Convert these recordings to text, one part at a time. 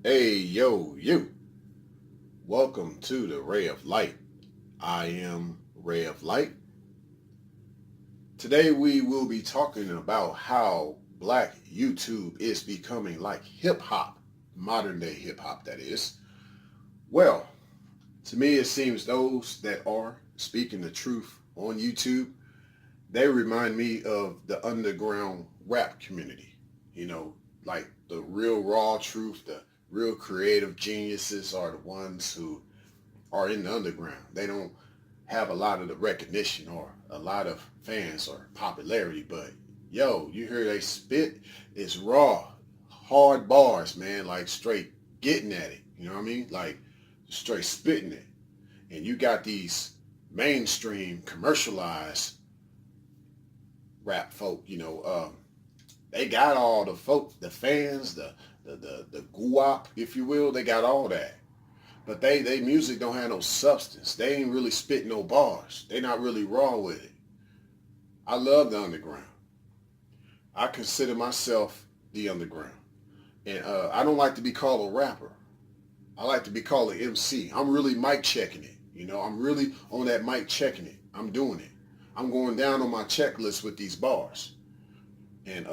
Hey, yo, you. Welcome to the Ray of Light. I am Ray of Light. Today we will be talking about how black YouTube is becoming like hip hop, modern day hip hop, that is. Well, to me, it seems those that are speaking the truth on YouTube, they remind me of the underground rap community. You know, like the real raw truth, the real creative geniuses are the ones who are in the underground. They don't have a lot of the recognition or a lot of fans or popularity, but yo, you hear they spit, it's raw, hard bars, man, like straight getting at it. You know what I mean? Like straight spitting it. And you got these mainstream commercialized rap folk, they got all the folk, the fans, the guap, if you will, they got all that. But they music don't have no substance. They ain't really spitting no bars. They not really raw with it. I love the underground. I consider myself the underground. And I don't like to be called a rapper. I like to be called an MC. I'm really mic checking it. I'm really on that mic checking it. I'm doing it. I'm going down on my checklist with these bars. And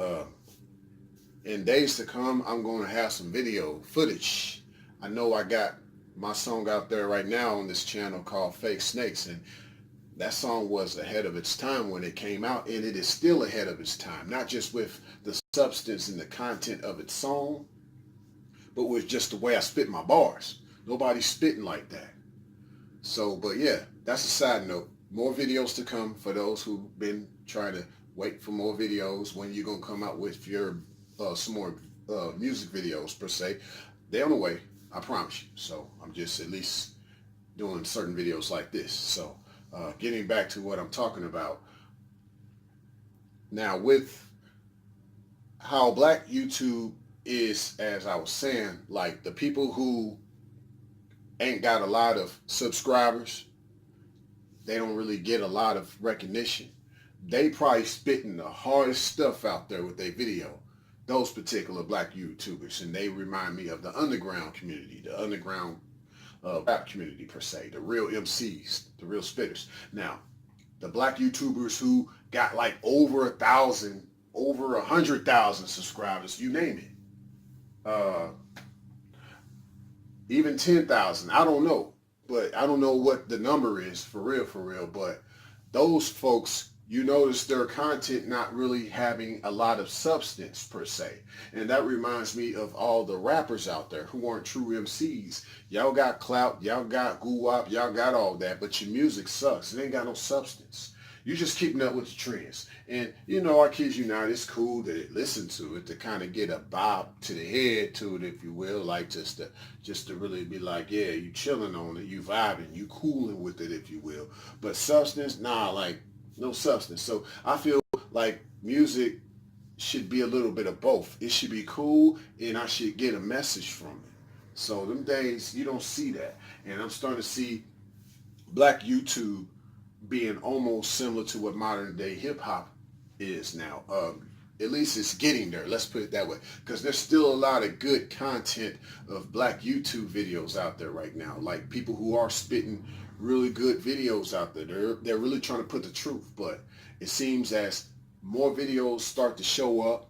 in days to come, I'm going to have some video footage. I know I got my song out there right now on this channel called Fake Snakes, and that song was ahead of its time when it came out, and it is still ahead of its time, not just with the substance and the content of its song, but with just the way I spit my bars. Nobody's spitting like that. So, but yeah, that's a side note. More videos to come for those who've been trying to wait for more videos. When you're going to come out with your some more music videos per se, they're on the way. I promise you. So I'm just at least doing certain videos like this. So getting back to what I'm talking about. Now with how black YouTube is, as I was saying, like the people who ain't got a lot of subscribers, they don't really get a lot of recognition. They probably spitting the hardest stuff out there with their video, those particular black YouTubers, and they remind me of the underground community, the underground rap community per se, the real MCs, the real spitters. Now, the black YouTubers who got like over 1,000, over 100,000 subscribers, you name it, even 10,000, I don't know, but I don't know what the number is for real, but those folks, you notice their content not really having a lot of substance per se. And that reminds me of all the rappers out there who aren't true MCs. Y'all got clout, y'all got goo-wop, y'all got all that, but your music sucks. It ain't got no substance. You just keeping up with the trends. And, I kid you not, it's cool to listen to it, to kind of get a bob to the head to it, if you will, like just to really be like, yeah, you chilling on it, you vibing, you cooling with it, if you will. But substance, nah, like, no substance. So I feel like music should be a little bit of both. It should be cool, and I should get a message from it. So them days, you don't see that. And I'm starting to see black YouTube being almost similar to what modern day hip hop is now. At least it's getting there. Let's put it that way. Because there's still a lot of good content of black YouTube videos out there right now. Like people who are spitting really good videos out there. They're really trying to put the truth. But it seems as more videos start to show up,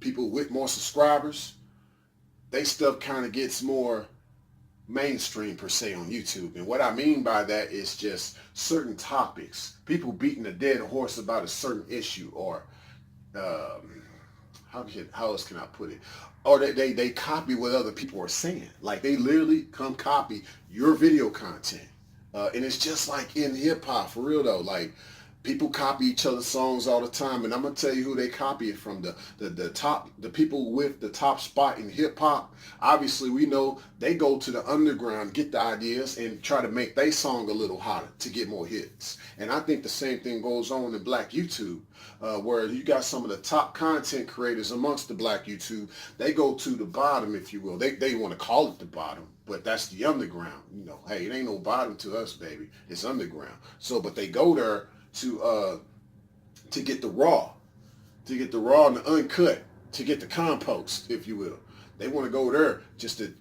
people with more subscribers, they stuff kind of gets more mainstream per se on YouTube. And what I mean by that is just certain topics, people beating a dead horse about a certain issue, or how else can I put it? Or they copy what other people are saying. Like they literally come copy your video content. And it's just like in hip hop, for real though. Like people copy each other's songs all the time, and I'm gonna tell you who they copy it from. The people with the top spot in hip hop. Obviously, we know they go to the underground, get the ideas, and try to make their song a little hotter to get more hits. And I think the same thing goes on in black YouTube, where you got some of the top content creators amongst the black YouTube. They go to the bottom, if you will. They want to call it the bottom, but that's the underground. Hey, it ain't no bottom to us, baby. It's underground. So, but they go there to get the raw and the uncut, to get the compost, if you will. They want to go there just to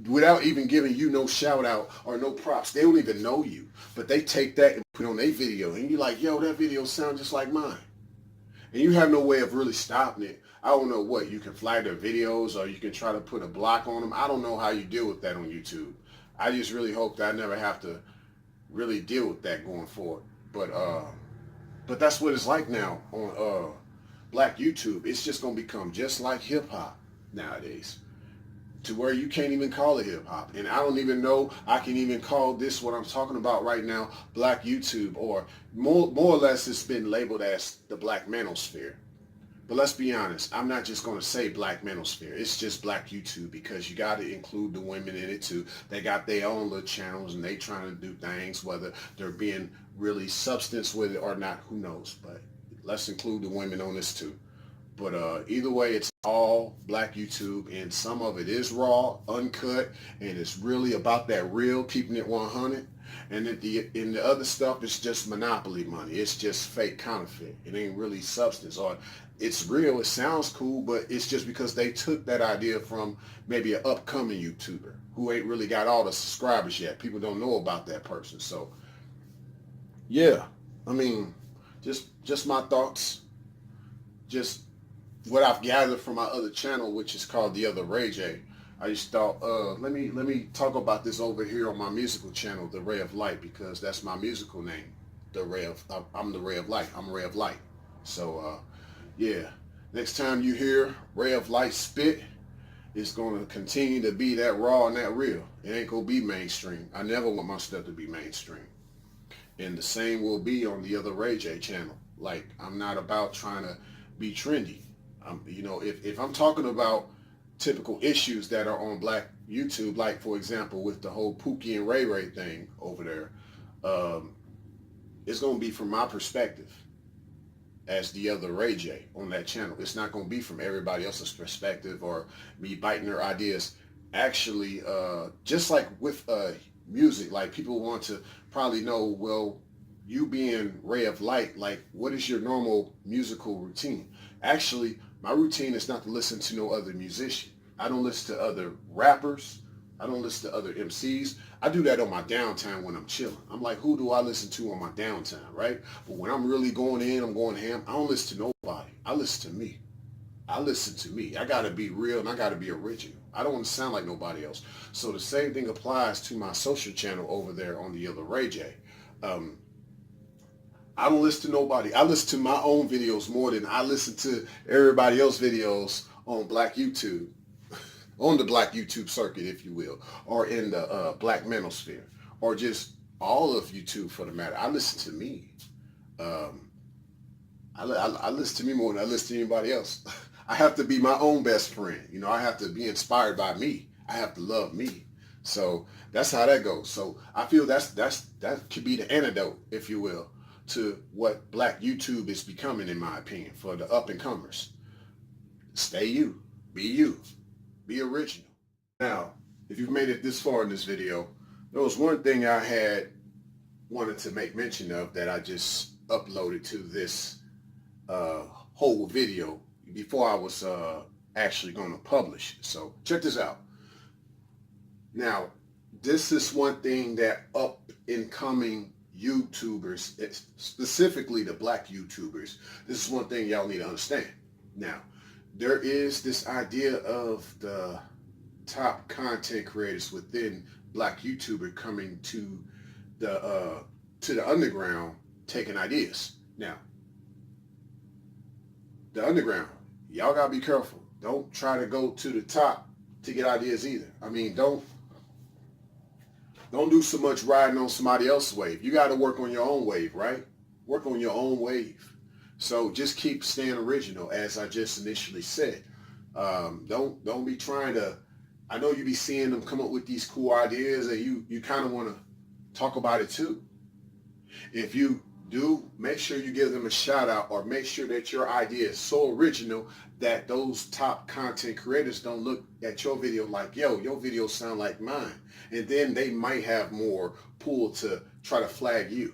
without even giving you no shout out or no props. They don't even know you, but they take that and put it on their video, and you're like, yo, that video sounds just like mine, and you have no way of really stopping it. I don't know what, you can flag their videos or you can try to put a block on them. I don't know how you deal with that on YouTube. I just really hope that I never have to really deal with that going forward. But that's what it's like now on Black YouTube. It's just gonna become just like hip hop nowadays, to where you can't even call it hip hop. And I don't even know I can even call this, what I'm talking about right now, Black YouTube, or more or less it's been labeled as the Black Manosphere. But let's be honest, I'm not just going to say Black Manosphere. It's just Black YouTube, because you got to include the women in it too. They got their own little channels and they trying to do things, whether they're being really substance with it or not, who knows. But let's include the women on this too. But either way, it's all Black YouTube, and some of it is raw, uncut, and it's really about that real, keeping it 100. And in the other stuff, it's just monopoly money. It's just fake counterfeit. It ain't really substance, or it's real. It sounds cool, but it's just because they took that idea from maybe an upcoming YouTuber who ain't really got all the subscribers yet. People don't know about that person. So, yeah, I mean, just my thoughts, just what I've gathered from my other channel, which is called The Other Ray J. I just thought, let me talk about this over here on my musical channel, The Ray of Light, because that's my musical name. I'm the Ray of Light. I'm a Ray of Light. So, yeah. Next time you hear Ray of Light spit, it's going to continue to be that raw and that real. It ain't going to be mainstream. I never want my stuff to be mainstream. And the same will be on the Other Ray J channel. Like, I'm not about trying to be trendy. You know, if I'm talking about typical issues that are on Black YouTube, like for example with the whole Pookie and Ray Ray thing over there, it's going to be from my perspective as the Other Ray J on that channel. It's not going to be from everybody else's perspective or me biting their ideas. Actually, just like with music, like people want to probably know, well, you being Ray of Light, like what is your normal musical routine? Actually, my routine is not to listen to no other musician. I don't listen to other rappers. I don't listen to other MCs. I do that on my downtime when I'm chilling. I'm like, who do I listen to on my downtime, right? But when I'm really going in, I'm going ham, I don't listen to nobody. I listen to me. I listen to me. I got to be real and I got to be original. I don't want to sound like nobody else. So the same thing applies to my social channel over there on the Other Ray J. I don't listen to nobody. I listen to my own videos more than I listen to everybody else's videos on Black YouTube, on the Black YouTube circuit, if you will, or in the Black Manosphere, or just all of YouTube for the matter. I listen to me. I listen to me more than I listen to anybody else. I have to be my own best friend. You know, I have to be inspired by me. I have to love me. So that's how that goes. So I feel that could be the antidote, if you will, to what Black YouTube is becoming, in my opinion, for the up-and-comers. Stay you. Be original. Now, if you've made it this far in this video, there was one thing I had wanted to make mention of that I just uploaded to this whole video before I was actually going to publish. So check this out. Now, this is one thing that up-and-coming YouTubers, specifically the Black YouTubers, this is one thing y'all need to understand. Now, there is this idea of the top content creators within Black YouTuber coming to the underground, taking ideas. Now, the underground, y'all gotta be careful. Don't try to go to the top to get ideas either. I mean, don't do so much riding on somebody else's wave. You got to work on your own wave, right? Work on your own wave. So just keep staying original, as I just initially said. Don't be trying to. I know you be seeing them come up with these cool ideas, and you kind of want to talk about it too. If you do, make sure you give them a shout out, or make sure that your idea is so original that those top content creators don't look at your video like, yo, your video sound like mine. And then they might have more pull to try to flag you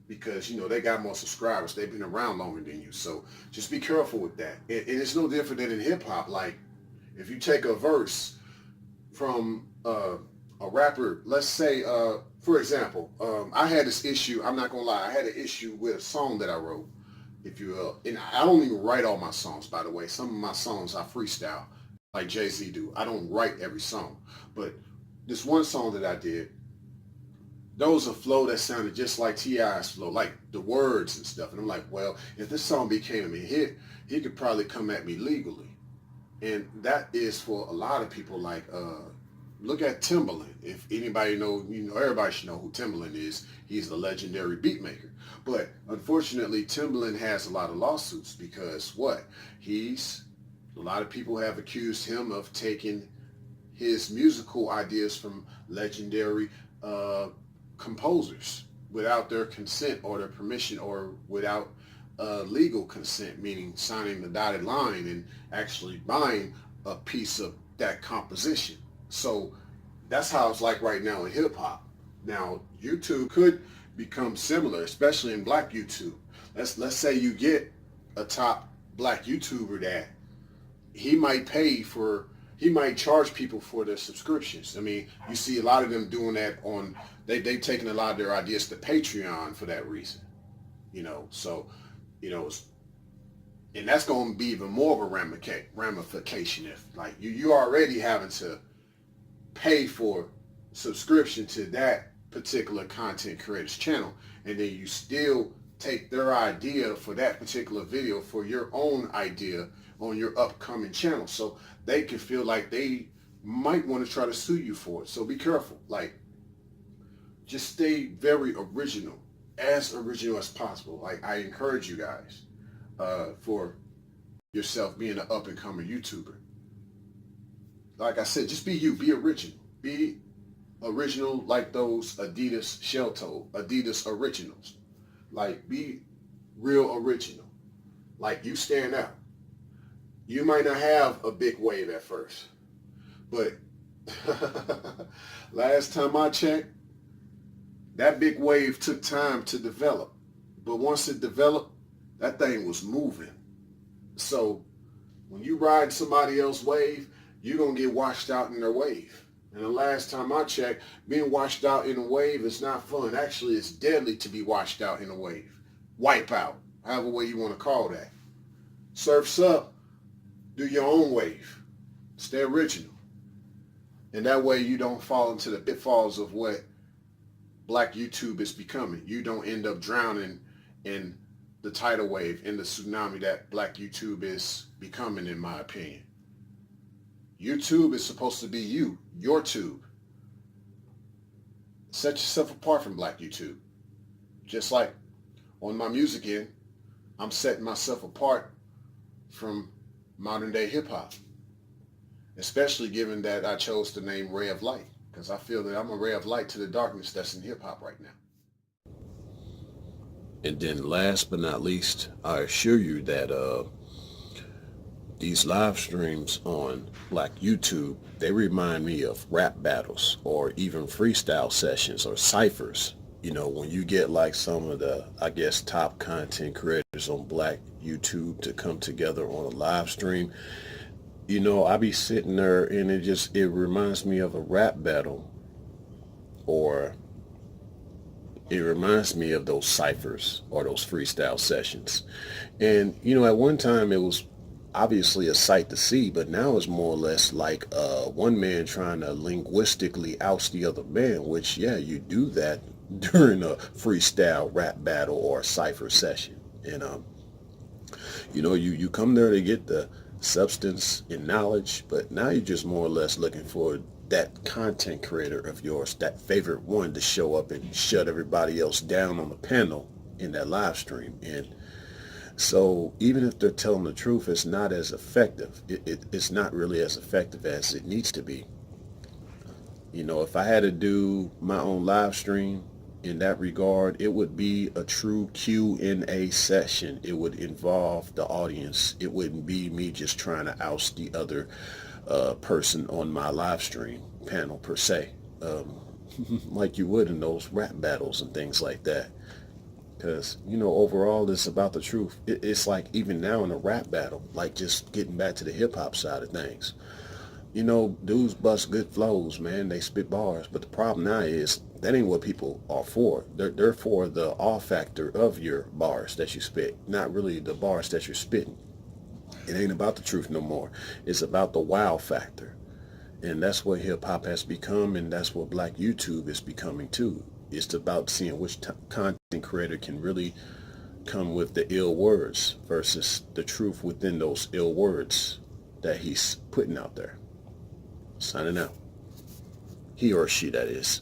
because, you know, they got more subscribers. They've been around longer than you. So just be careful with that. And it's no different than in hip hop. Like, If you take a verse from a rapper, let's say, for example, I had this issue, I'm not gonna lie, I had an issue with a song that I wrote, if you will. And I don't even write all my songs, by the way. Some of my songs I freestyle, like Jay-Z do. I don't write every song. But this one song that I did, there was a flow that sounded just like T.I.'s flow, like the words and stuff. And I'm like, well, if this song became a hit, he could probably come at me legally. And that is for a lot of people, like, look at Timbaland. If anybody know, everybody should know who Timbaland is. He's a legendary beat maker. But unfortunately, Timbaland has a lot of lawsuits because what? A lot of people have accused him of taking his musical ideas from legendary composers without their consent or their permission, or without legal consent, meaning signing the dotted line and actually buying a piece of that composition. So that's how it's like right now in hip hop. Now, YouTube could become similar, especially in black YouTube. Let's say you get a top black YouTuber that he might charge people for their subscriptions. I mean, you see a lot of them doing that on, they've taken a lot of their ideas to Patreon for that reason. So, and that's going to be even more of a ramification if, like, you already having to pay for subscription to that particular content creator's channel, and then you still take their idea for that particular video for your own idea on your upcoming channel. So they can feel like they might want to try to sue you for it. So be careful. Like, just stay very original, as possible. Like, I encourage you guys, for yourself being an up and coming YouTuber. Like I said, just be you, be original. Be original like those Adidas shell-toe, Adidas originals. Like, be real original. Like, you stand out. You might not have a big wave at first, but last time I checked, that big wave took time to develop. But once it developed, that thing was moving. So when you ride somebody else's wave, you're going to get washed out in their wave. And the last time I checked, being washed out in a wave is not fun. Actually, it's deadly to be washed out in a wave. Wipe out, however way you want to call that. Surf's up, do your own wave. Stay original. And that way you don't fall into the pitfalls of what black YouTube is becoming. You don't end up drowning in the tidal wave, in the tsunami that black YouTube is becoming, in my opinion. YouTube is supposed to be you, your tube. Set yourself apart from black YouTube. Just like on my music end, I'm setting myself apart from modern day hip hop. Especially given that I chose the name Ray of Light, because I feel that I'm a ray of light to the darkness that's in hip hop right now. And then last but not least, I assure you that these live streams on black YouTube, they remind me of rap battles or even freestyle sessions or ciphers. When you get like some of the, I guess, top content creators on black YouTube to come together on a live stream, I be sitting there and it reminds me of a rap battle, or it reminds me of those ciphers or those freestyle sessions. And, at one time it was obviously a sight to see, but now it's more or less like one man trying to linguistically oust the other man, which, yeah, you do that during a freestyle rap battle or a cipher session. And, you come there to get the substance and knowledge, but now you're just more or less looking for that content creator of yours, that favorite one, to show up and shut everybody else down on the panel in that live stream. And so even if they're telling the truth, it's not as effective. It's not really as effective as it needs to be. If I had to do my own live stream in that regard, it would be a true Q&A session. It would involve the audience. It wouldn't be me just trying to oust the other person on my live stream panel per se, like you would in those rap battles and things like that. Because, overall, it's about the truth. It's like even now in a rap battle, like just getting back to the hip-hop side of things. You know, dudes bust good flows, man. They spit bars. But the problem now is that ain't what people are for. They're for the awe factor of your bars that you spit, not really the bars that you're spitting. It ain't about the truth no more. It's about the wow factor. And that's what hip hop has become, and that's what black YouTube is becoming too. It's about seeing which content creator can really come with the ill words versus the truth within those ill words that he's putting out there. Signing out. He or she, that is.